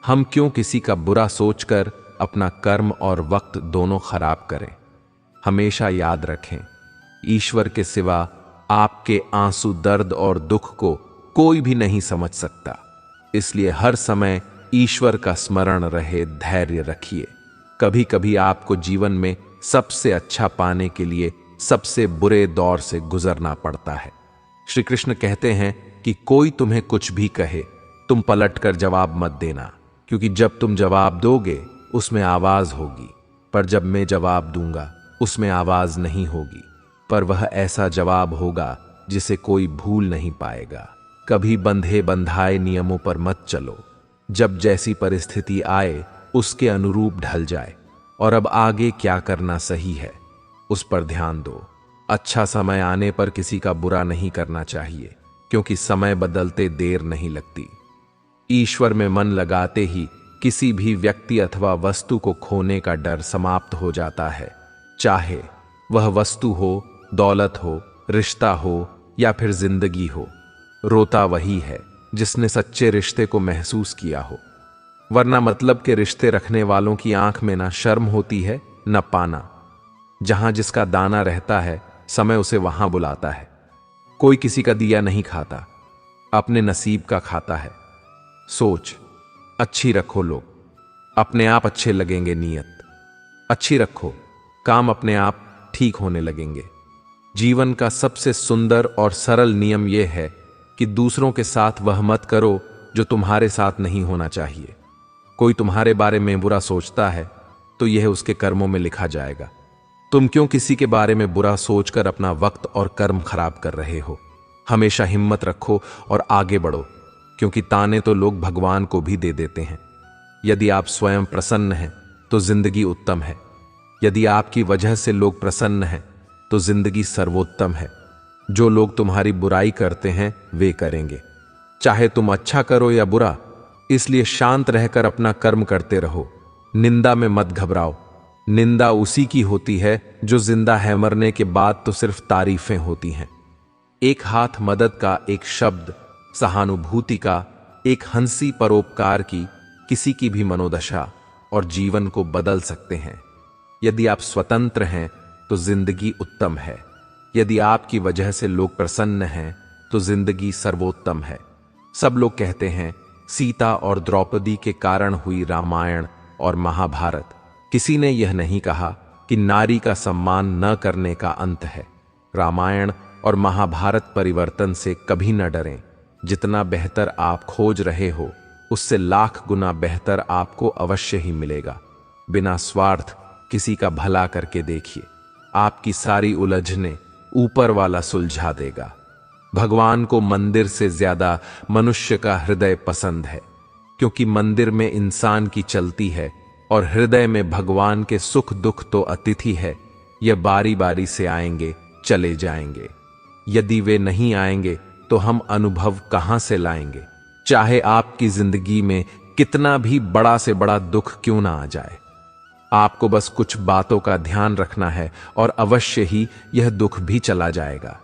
हम क्यों किसी का बुरा सोचकर अपना कर्म और वक्त दोनों खराब करें। हमेशा याद रखें, ईश्वर के सिवा आपके आंसू, दर्द और दुख को कोई भी नहीं समझ सकता। इसलिए हर समय ईश्वर का स्मरण रहे, धैर्य रखिए। कभी कभी आपको जीवन में सबसे अच्छा पाने के लिए सबसे बुरे दौर से गुजरना पड़ता है। श्री कृष्ण कहते हैं कि कोई तुम्हें कुछ भी कहे तुम पलटकर जवाब मत देना, क्योंकि जब तुम जवाब दोगे उसमें आवाज होगी, पर जब मैं जवाब दूंगा उसमें आवाज नहीं होगी, पर वह ऐसा जवाब होगा जिसे कोई भूल नहीं पाएगा। कभी बंधे बंधाए नियमों पर मत चलो। जब जैसी परिस्थिति आए उसके अनुरूप ढल जाए, और अब आगे क्या करना सही है उस पर ध्यान दो। अच्छा समय आने पर किसी का बुरा नहीं करना चाहिए, क्योंकि समय बदलते देर नहीं लगती। ईश्वर में मन लगाते ही किसी भी व्यक्ति अथवा वस्तु को खोने का डर समाप्त हो जाता है। चाहे वह वस्तु हो, दौलत हो, रिश्ता हो या फिर जिंदगी हो। रोता वही है जिसने सच्चे रिश्ते को महसूस किया हो, वरना मतलब के रिश्ते रखने वालों की आंख में ना शर्म होती है न पाना। जहां जिसका दाना रहता है समय उसे वहां बुलाता है। कोई किसी का दिया नहीं खाता, अपने नसीब का खाता है। सोच अच्छी रखो, लोग अपने आप अच्छे लगेंगे। नीयत अच्छी रखो, काम अपने आप ठीक होने लगेंगे। जीवन का सबसे सुंदर और सरल नियम यह है कि दूसरों के साथ वह मत करो जो तुम्हारे साथ नहीं होना चाहिए। कोई तुम्हारे बारे में बुरा सोचता है तो यह उसके कर्मों में लिखा जाएगा। तुम क्यों किसी के बारे में बुरा सोचकर अपना वक्त और कर्म खराब कर रहे हो। हमेशा हिम्मत रखो और आगे बढ़ो, क्योंकि ताने तो लोग भगवान को भी दे देते हैं। यदि आप स्वयं प्रसन्न हैं तो जिंदगी उत्तम है। यदि आपकी वजह से लोग प्रसन्न हैं तो जिंदगी सर्वोत्तम है। जो लोग तुम्हारी बुराई करते हैं वे करेंगे, चाहे तुम अच्छा करो या बुरा। इसलिए शांत रहकर अपना कर्म करते रहो। निंदा में मत घबराओ। निंदा उसी की होती है जो जिंदा है, मरने के बाद तो सिर्फ तारीफें होती हैं। एक हाथ मदद का, एक शब्द सहानुभूति का, एक हंसी परोपकार की किसी की भी मनोदशा और जीवन को बदल सकते हैं। यदि आप स्वतंत्र हैं तो जिंदगी उत्तम है। यदि आपकी वजह से लोग प्रसन्न हैं तो जिंदगी सर्वोत्तम है। सब लोग कहते हैं सीता और द्रौपदी के कारण हुई रामायण और महाभारत। किसी ने यह नहीं कहा कि नारी का सम्मान न करने का अंत है। रामायण और महाभारत परिवर्तन से कभी न डरें। जितना बेहतर आप खोज रहे हो उससे लाख गुना बेहतर आपको अवश्य ही मिलेगा। बिना स्वार्थ किसी का भला करके देखिए, आपकी सारी उलझनें ऊपर वाला सुलझा देगा। भगवान को मंदिर से ज्यादा मनुष्य का हृदय पसंद है, क्योंकि मंदिर में इंसान की चलती है और हृदय में भगवान के सुख दुख तो अतिथि है। यह बारी बारी से आएंगे, चले जाएंगे। यदि वे नहीं आएंगे तो हम अनुभव कहां से लाएंगे? चाहे आपकी जिंदगी में कितना भी बड़ा से बड़ा दुख क्यों ना आ जाए, आपको बस कुछ बातों का ध्यान रखना है और अवश्य ही यह दुख भी चला जाएगा।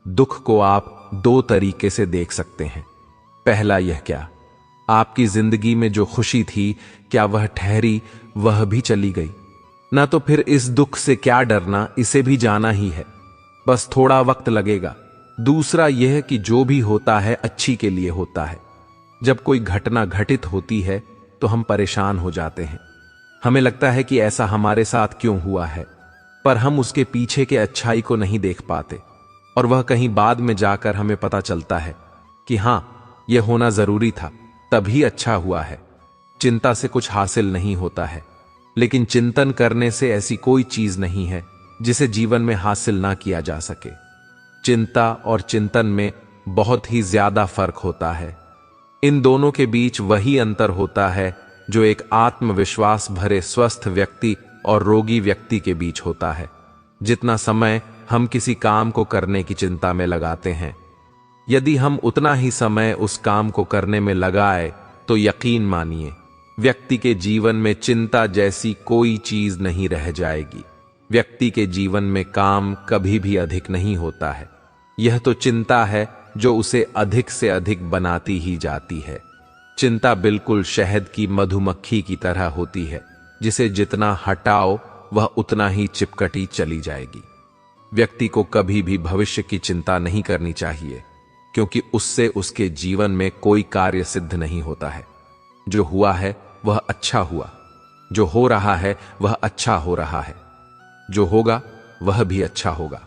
दुख को आप दो तरीके से देख सकते हैं। पहला यह, क्या आपकी जिंदगी में जो खुशी थी, क्या वह ठहरी, वह भी चली गई? ना तो फिर इस दुख से क्या डरना, इसे भी जाना ही है, बस थोड़ा वक्त लगेगा। दूसरा यह कि जो भी होता है अच्छी के लिए होता है। जब कोई घटना घटित होती है तो हम परेशान हो जाते हैं। हमें लगता है कि ऐसा हमारे साथ क्यों हुआ है, पर हम उसके पीछे के अच्छाई को नहीं देख पाते और वह कहीं बाद में जाकर हमें पता चलता है कि हां, यह होना जरूरी था, तभी अच्छा हुआ है। चिंता से कुछ हासिल नहीं होता है, लेकिन चिंतन करने से ऐसी कोई चीज नहीं है जिसे जीवन में हासिल ना किया जा सके। चिंता और चिंतन में बहुत ही ज्यादा फर्क होता है। इन दोनों के बीच वही अंतर होता है जो एक आत्मविश्वास भरे स्वस्थ व्यक्ति और रोगी व्यक्ति के बीच होता है। जितना समय हम किसी काम को करने की चिंता में लगाते हैं, यदि हम उतना ही समय उस काम को करने में लगाए तो यकीन मानिए, व्यक्ति के जीवन में चिंता जैसी कोई चीज नहीं रह जाएगी। व्यक्ति के जीवन में काम कभी भी अधिक नहीं होता है। यह तो चिंता है जो उसे अधिक से अधिक बनाती ही जाती है। चिंता बिल्कुल शहद की मधुमक्खी की तरह होती है, जिसे जितना हटाओ वह उतना ही चिपकटी चली जाएगी। व्यक्ति को कभी भी भविष्य की चिंता नहीं करनी चाहिए, क्योंकि उससे उसके जीवन में कोई कार्य सिद्ध नहीं होता है। जो हुआ है वह अच्छा हुआ, जो हो रहा है वह अच्छा हो रहा है, जो होगा वह भी अच्छा होगा।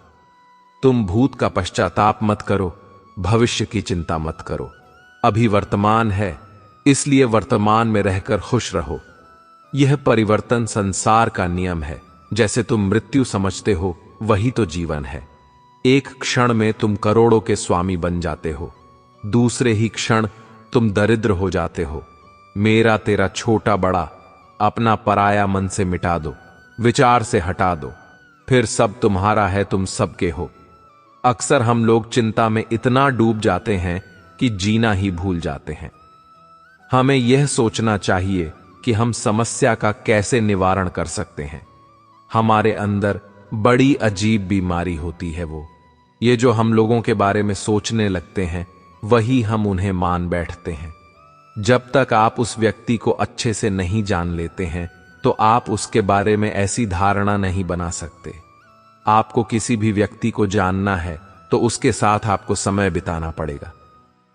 तुम भूत का पश्चाताप मत करो, भविष्य की चिंता मत करो। अभी वर्तमान है, इसलिए वर्तमान में रहकर खुश रहो। यह परिवर्तन संसार का नियम है। जैसे तुम मृत्यु समझते हो, वही तो जीवन है। एक क्षण में तुम करोड़ों के स्वामी बन जाते हो, दूसरे ही क्षण तुम दरिद्र हो जाते हो। मेरा तेरा छोटा बड़ा, अपना पराया मन से मिटा दो, विचार से हटा दो, फिर सब तुम्हारा है, तुम सबके हो। अक्सर हम लोग चिंता में इतना डूब जाते हैं कि जीना ही भूल जाते हैं। हमें यह सोचना चाहिए कि हम समस्या का कैसे निवारण कर सकते हैं। हमारे अंदर बड़ी अजीब बीमारी होती है वो। ये जो हम लोगों के बारे में सोचने लगते हैं, वही हम उन्हें मान बैठते हैं। जब तक आप उस व्यक्ति को अच्छे से नहीं जान लेते हैं, तो आप उसके बारे में ऐसी धारणा नहीं बना सकते। आपको किसी भी व्यक्ति को जानना है तो उसके साथ आपको समय बिताना पड़ेगा।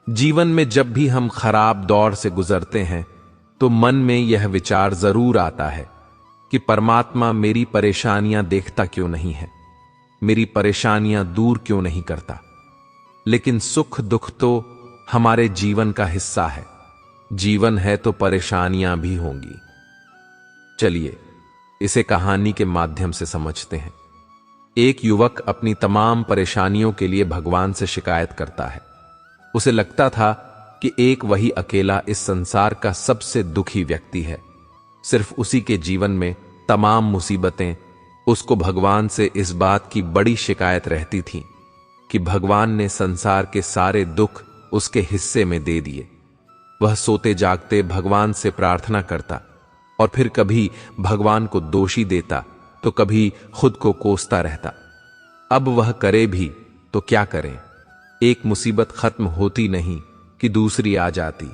जीवन में जब भी हम खराब दौर से गुजरते हैं, तो मन में यह विचार जरूर आता है कि परमात्मा मेरी परेशानियां देखता क्यों नहीं है, मेरी परेशानियां दूर क्यों नहीं करता। लेकिन सुख दुख तो हमारे जीवन का हिस्सा है। जीवन है तो परेशानियां भी होंगी। चलिए इसे कहानी के माध्यम से समझते हैं। एक युवक अपनी तमाम परेशानियों के लिए भगवान से शिकायत करता है। उसे लगता था कि एक वही अकेला इस संसार का सबसे दुखी व्यक्ति है। सिर्फ उसी के जीवन में तमाम मुसीबतें। उसको भगवान से इस बात की बड़ी शिकायत रहती थी कि भगवान ने संसार के सारे दुख उसके हिस्से में दे दिए। वह सोते जागते भगवान से प्रार्थना करता और फिर कभी भगवान को दोषी देता तो कभी खुद को कोसता रहता। अब वह करे भी तो क्या करें? एक मुसीबत खत्म होती नहीं कि दूसरी आ जाती।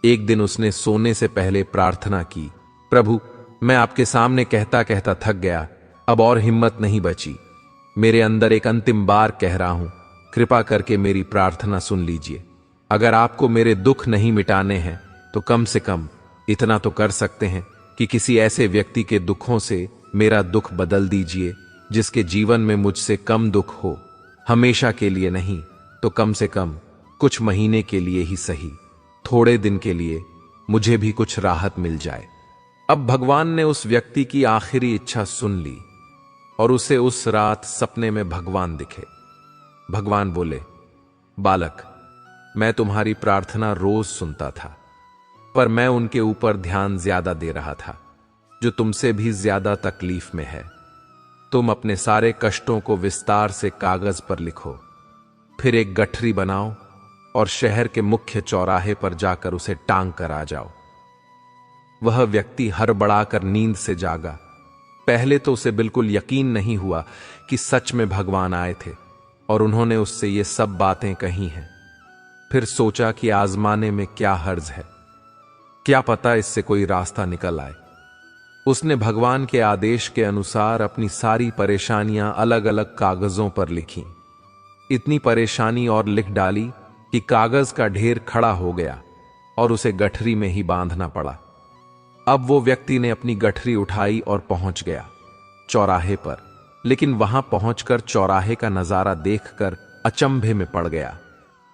एक दिन उसने सोने से पहले प्रार्थना की, प्रभु मैं आपके सामने कहता कहता थक गया, अब और हिम्मत नहीं बची। मेरे अंदर एक अंतिम बार कह रहा हूं, कृपा करके मेरी प्रार्थना सुन लीजिए। अगर आपको मेरे दुख नहीं मिटाने हैं तो कम से कम इतना तो कर सकते हैं कि किसी ऐसे व्यक्ति के दुखों से मेरा दुख बदल दीजिए जिसके जीवन में मुझसे कम दुख हो। हमेशा के लिए नहीं तो कम से कम कुछ महीने के लिए ही सही, थोड़े दिन के लिए मुझे भी कुछ राहत मिल जाए। अब भगवान ने उस व्यक्ति की आखिरी इच्छा सुन ली और उसे उस रात सपने में भगवान दिखे। भगवान बोले, बालक मैं तुम्हारी प्रार्थना रोज सुनता था, पर मैं उनके ऊपर ध्यान ज्यादा दे रहा था, जो तुमसे भी ज्यादा तकलीफ में है। तुम अपने सारे कष्टों को विस्तार से कागज पर लिखो, फिर एक गठरी बनाओ और शहर के मुख्य चौराहे पर जाकर उसे टांग कर आ जाओ। वह व्यक्ति हड़बड़ाकर नींद से जागा। पहले तो उसे बिल्कुल यकीन नहीं हुआ कि सच में भगवान आए थे और उन्होंने उससे ये सब बातें कही हैं। फिर सोचा कि आजमाने में क्या हर्ज है, क्या पता इससे कोई रास्ता निकल आए। उसने भगवान के आदेश के अनुसार अपनी सारी परेशानियां अलग अलग कागजों पर लिखी। इतनी परेशानी और लिख डाली कि कागज का ढेर खड़ा हो गया और उसे गठरी में ही बांधना पड़ा। अब वो व्यक्ति ने अपनी गठरी उठाई और पहुंच गया चौराहे पर, लेकिन वहां पहुंचकर चौराहे का नजारा देखकर अचंभे में पड़ गया।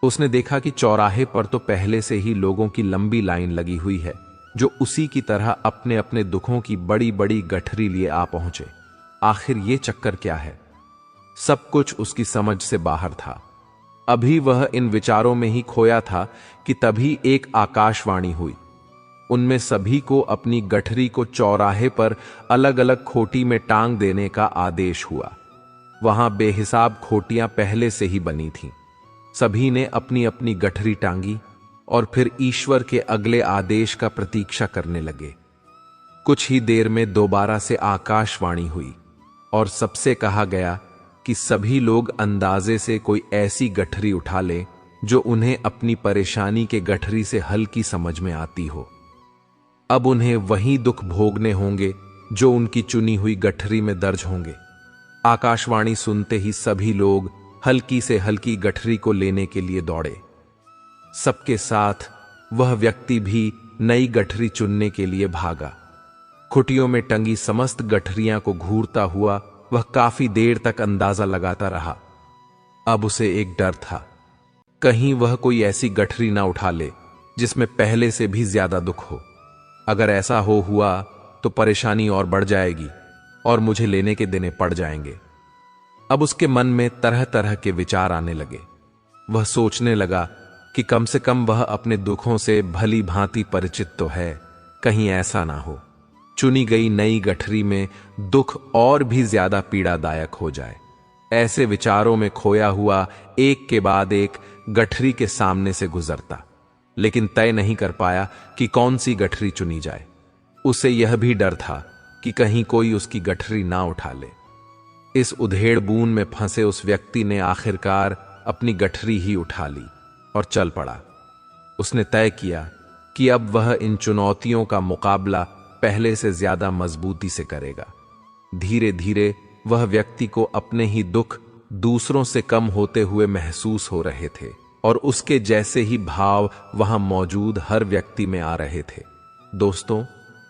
उसने देखा कि चौराहे पर तो पहले से ही लोगों की लंबी लाइन लगी हुई है, जो उसी की तरह अपने अपने दुखों की बड़ी बड़ी गठरी लिए आ पहुंचे। आखिर ये चक्कर क्या है? सब कुछ उसकी समझ से बाहर था। अभी वह इन विचारों में ही खोया था कि तभी एक आकाशवाणी हुई। उनमें सभी को अपनी गठरी को चौराहे पर अलग अलग खोटी में टांग देने का आदेश हुआ। वहां बेहिसाब खोटियां पहले से ही बनी थीं। सभी ने अपनी अपनी गठरी टांगी और फिर ईश्वर के अगले आदेश का प्रतीक्षा करने लगे। कुछ ही देर में दोबारा से आकाशवाणी हुई और सबसे कहा गया कि सभी लोग अंदाजे से कोई ऐसी गठरी उठा ले जो उन्हें अपनी परेशानी के गठरी से हल्की समझ में आती हो। अब उन्हें वही दुख भोगने होंगे जो उनकी चुनी हुई गठरी में दर्ज होंगे। आकाशवाणी सुनते ही सभी लोग हल्की से हल्की गठरी को लेने के लिए दौड़े। सबके साथ वह व्यक्ति भी नई गठरी चुनने के लिए भागा। खुटियों में टंगी समस्त गठरियां को घूरता हुआ वह काफी देर तक अंदाजा लगाता रहा। अब उसे एक डर था, कहीं वह कोई ऐसी गठरी ना उठा ले जिसमें पहले से भी ज्यादा दुख हो। अगर ऐसा हुआ तो परेशानी और बढ़ जाएगी और मुझे लेने के देने पड़ जाएंगे। अब उसके मन में तरह तरह के विचार आने लगे। वह सोचने लगा कि कम से कम वह अपने दुखों से भली भांति परिचित तो है, कहीं ऐसा ना हो चुनी गई नई गठरी में दुख और भी ज्यादा पीड़ादायक हो जाए। ऐसे विचारों में खोया हुआ एक के बाद एक गठरी के सामने से गुजरता, लेकिन तय नहीं कर पाया कि कौन सी गठरी चुनी जाए। उसे यह भी डर था कि कहीं कोई उसकी गठरी ना उठा ले। इस उधेड़ बून में फंसे उस व्यक्ति ने आखिरकार अपनी गठरी ही उठा ली और चल पड़ा। उसने तय किया कि अब वह इन चुनौतियों का मुकाबला पहले से ज्यादा मजबूती से करेगा। धीरे धीरे वह व्यक्ति को अपने ही दुख दूसरों से कम होते हुए महसूस हो रहे थे और उसके जैसे ही भाव वहां मौजूद हर व्यक्ति में आ रहे थे। दोस्तों,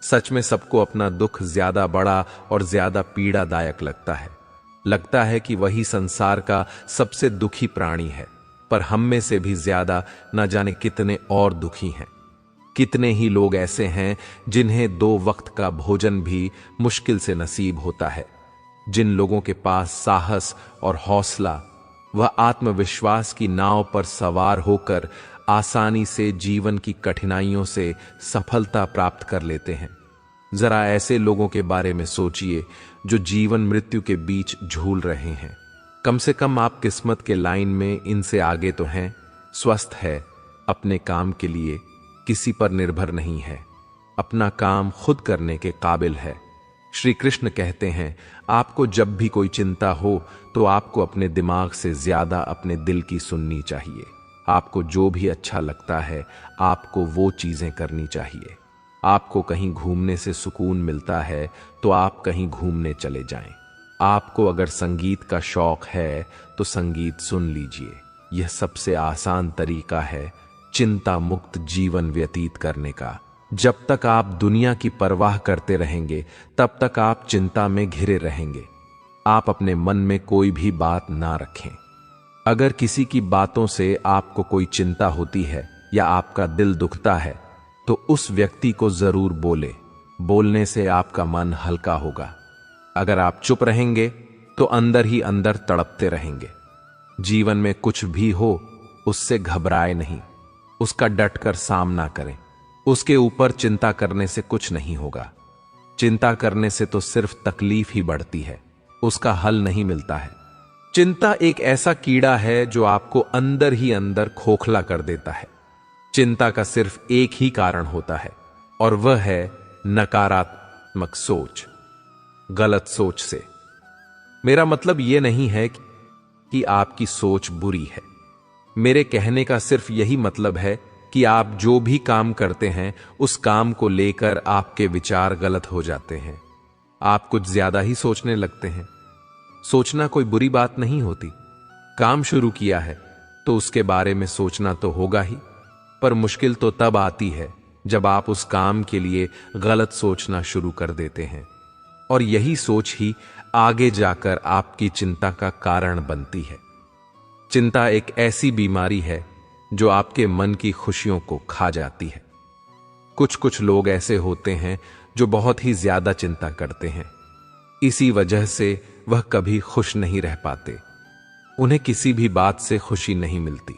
सच में सबको अपना दुख ज्यादा बड़ा और ज्यादा पीड़ादायक लगता है कि वही संसार का सबसे दुखी प्राणी है, पर हम में से भी ज्यादा न जाने कितने और दुखी हैं। कितने ही लोग ऐसे हैं जिन्हें 2 वक्त का भोजन भी मुश्किल से नसीब होता है। जिन लोगों के पास साहस और हौसला व आत्मविश्वास की नाव पर सवार होकर आसानी से जीवन की कठिनाइयों से सफलता प्राप्त कर लेते हैं। जरा ऐसे लोगों के बारे में सोचिए जो जीवन मृत्यु के बीच झूल रहे हैं। कम से कम आप किस्मत के लाइन में इनसे आगे तो हैं, स्वस्थ है, अपने काम के लिए किसी पर निर्भर नहीं है, अपना काम खुद करने के काबिल है। श्री कृष्ण कहते हैं, आपको जब भी कोई चिंता हो तो आपको अपने दिमाग से ज्यादा अपने दिल की सुननी चाहिए। आपको जो भी अच्छा लगता है आपको वो चीजें करनी चाहिए। आपको कहीं घूमने से सुकून मिलता है तो आप कहीं घूमने चले जाएं। आपको अगर संगीत का शौक है तो संगीत सुन लीजिए। यह सबसे आसान तरीका है चिंता मुक्त जीवन व्यतीत करने का। जब तक आप दुनिया की परवाह करते रहेंगे तब तक आप चिंता में घिरे रहेंगे। आप अपने मन में कोई भी बात ना रखें। अगर किसी की बातों से आपको कोई चिंता होती है या आपका दिल दुखता है तो उस व्यक्ति को जरूर बोलने से आपका मन हल्का होगा। अगर आप चुप रहेंगे तो अंदर ही अंदर तड़पते रहेंगे। जीवन में कुछ भी हो उससे घबराए नहीं, उसका डटकर सामना करें। उसके ऊपर चिंता करने से कुछ नहीं होगा। चिंता करने से तो सिर्फ तकलीफ ही बढ़ती है, उसका हल नहीं मिलता है। चिंता एक ऐसा कीड़ा है जो आपको अंदर ही अंदर खोखला कर देता है। चिंता का सिर्फ एक ही कारण होता है और वह है नकारात्मक सोच, गलत सोच से। मेरा मतलब यह नहीं है कि आपकी सोच बुरी है। मेरे कहने का सिर्फ यही मतलब है कि आप जो भी काम करते हैं उस काम को लेकर आपके विचार गलत हो जाते हैं। आप कुछ ज्यादा ही सोचने लगते हैं। सोचना कोई बुरी बात नहीं होती। काम शुरू किया है तो उसके बारे में सोचना तो होगा ही, पर मुश्किल तो तब आती है जब आप उस काम के लिए गलत सोचना शुरू कर देते हैं और यही सोच ही आगे जाकर आपकी चिंता का कारण बनती है। चिंता एक ऐसी बीमारी है जो आपके मन की खुशियों को खा जाती है। कुछ लोग ऐसे होते हैं जो बहुत ही ज्यादा चिंता करते हैं। इसी वजह से वह कभी खुश नहीं रह पाते। उन्हें किसी भी बात से खुशी नहीं मिलती।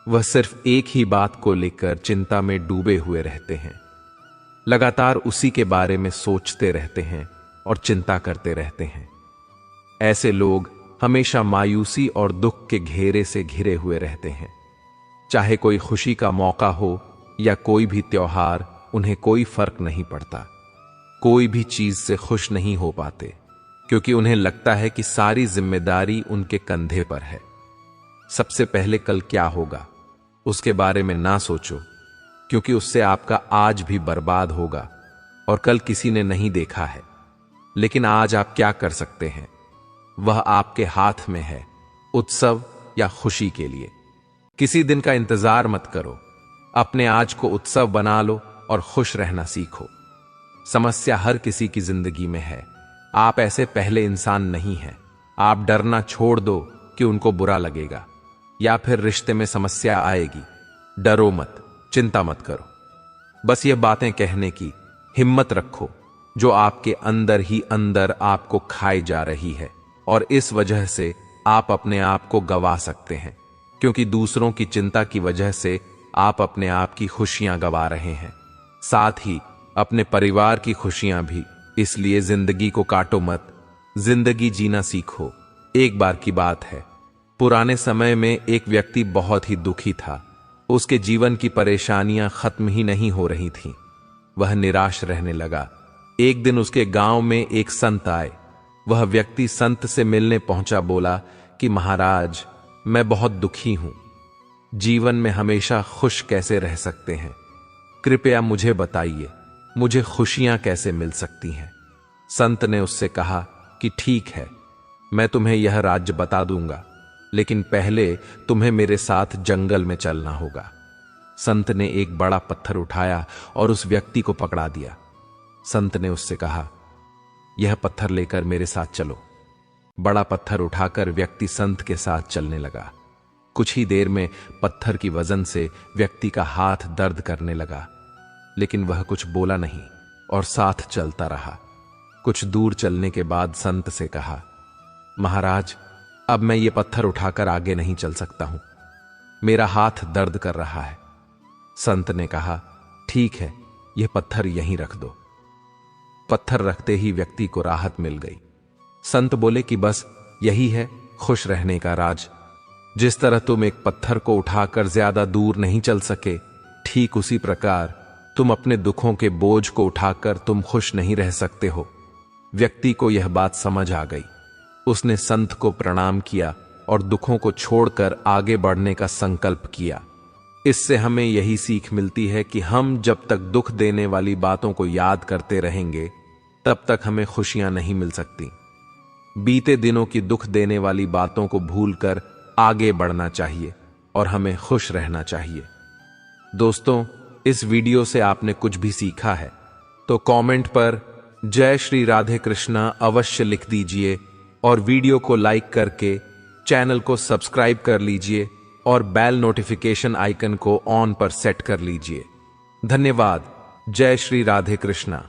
वह सिर्फ एक ही बात को लेकर चिंता में डूबे हुए रहते हैं। लगातार उसी के बारे में सोचते रहते हैं और चिंता करते रहते हैं। ऐसे लोग हमेशा मायूसी और दुख के घेरे से घिरे हुए रहते हैं। चाहे कोई खुशी का मौका हो या कोई भी त्योहार, उन्हें कोई फर्क नहीं पड़ता। कोई भी चीज से खुश नहीं हो पाते क्योंकि उन्हें लगता है कि सारी जिम्मेदारी उनके कंधे पर है। सबसे पहले कल क्या होगा उसके बारे में ना सोचो, क्योंकि उससे आपका आज भी बर्बाद होगा और कल किसी ने नहीं देखा है। लेकिन आज आप क्या कर सकते हैं, वह आपके हाथ में है, उत्सव या खुशी के लिए। किसी दिन का इंतजार मत करो, अपने आज को उत्सव बना लो और खुश रहना सीखो। समस्या हर किसी की जिंदगी में है। आप ऐसे पहले इंसान नहीं हैं। आप डरना छोड़ दो कि उनको बुरा लगेगा या फिर रिश्ते में समस्या आएगी। डरो मत, चिंता मत करो। बस ये बातें कहने की हिम्मत रखो जो आपके अंदर ही अंदर आपको खाई जा रही है और इस वजह से आप अपने आप को गवा सकते हैं, क्योंकि दूसरों की चिंता की वजह से आप अपने आप की खुशियां गवा रहे हैं, साथ ही अपने परिवार की खुशियां भी। इसलिए जिंदगी को काटो मत, जिंदगी जीना सीखो। एक बार की बात है, पुराने समय में एक व्यक्ति बहुत ही दुखी था। उसके जीवन की परेशानियां खत्म ही नहीं हो रही थीं। वह निराश रहने लगा। एक दिन उसके गांव में एक संत आए। वह व्यक्ति संत से मिलने पहुंचा। बोला कि महाराज, मैं बहुत दुखी हूं। जीवन में हमेशा खुश कैसे रह सकते हैं? कृपया मुझे बताइए, मुझे खुशियां कैसे मिल सकती हैं? संत ने उससे कहा कि ठीक है, मैं तुम्हें यह राज्य बता दूंगा, लेकिन पहले तुम्हें मेरे साथ जंगल में चलना होगा। संत ने एक बड़ा पत्थर उठाया और उस व्यक्ति को पकड़ा दिया। संत ने उससे कहा, यह पत्थर लेकर मेरे साथ चलो। बड़ा पत्थर उठाकर व्यक्ति संत के साथ चलने लगा। कुछ ही देर में पत्थर की वजन से व्यक्ति का हाथ दर्द करने लगा, लेकिन वह कुछ बोला नहीं और साथ चलता रहा। कुछ दूर चलने के बाद संत से कहा, महाराज, अब मैं ये पत्थर उठाकर आगे नहीं चल सकता हूं, मेरा हाथ दर्द कर रहा है। संत ने कहा, ठीक है, यह पत्थर यहीं रख दो। पत्थर रखते ही व्यक्ति को राहत मिल गई। संत बोले कि बस यही है खुश रहने का राज। जिस तरह तुम एक पत्थर को उठाकर ज्यादा दूर नहीं चल सके, ठीक उसी प्रकार तुम अपने दुखों के बोझ को उठाकर तुम खुश नहीं रह सकते हो। व्यक्ति को यह बात समझ आ गई। उसने संत को प्रणाम किया और दुखों को छोड़कर आगे बढ़ने का संकल्प किया। इससे हमें यही सीख मिलती है कि हम जब तक दुख देने वाली बातों को याद करते रहेंगे, तब तक हमें खुशियां नहीं मिल सकती। बीते दिनों की दुख देने वाली बातों को भूलकर आगे बढ़ना चाहिए और हमें खुश रहना चाहिए। दोस्तों, इस वीडियो से आपने कुछ भी सीखा है तो कमेंट पर जय श्री राधे कृष्णा अवश्य लिख दीजिए और वीडियो को लाइक करके चैनल को सब्सक्राइब कर लीजिए और बेल नोटिफिकेशन आइकन को ऑन पर सेट कर लीजिए। धन्यवाद। जय श्री राधे कृष्णा।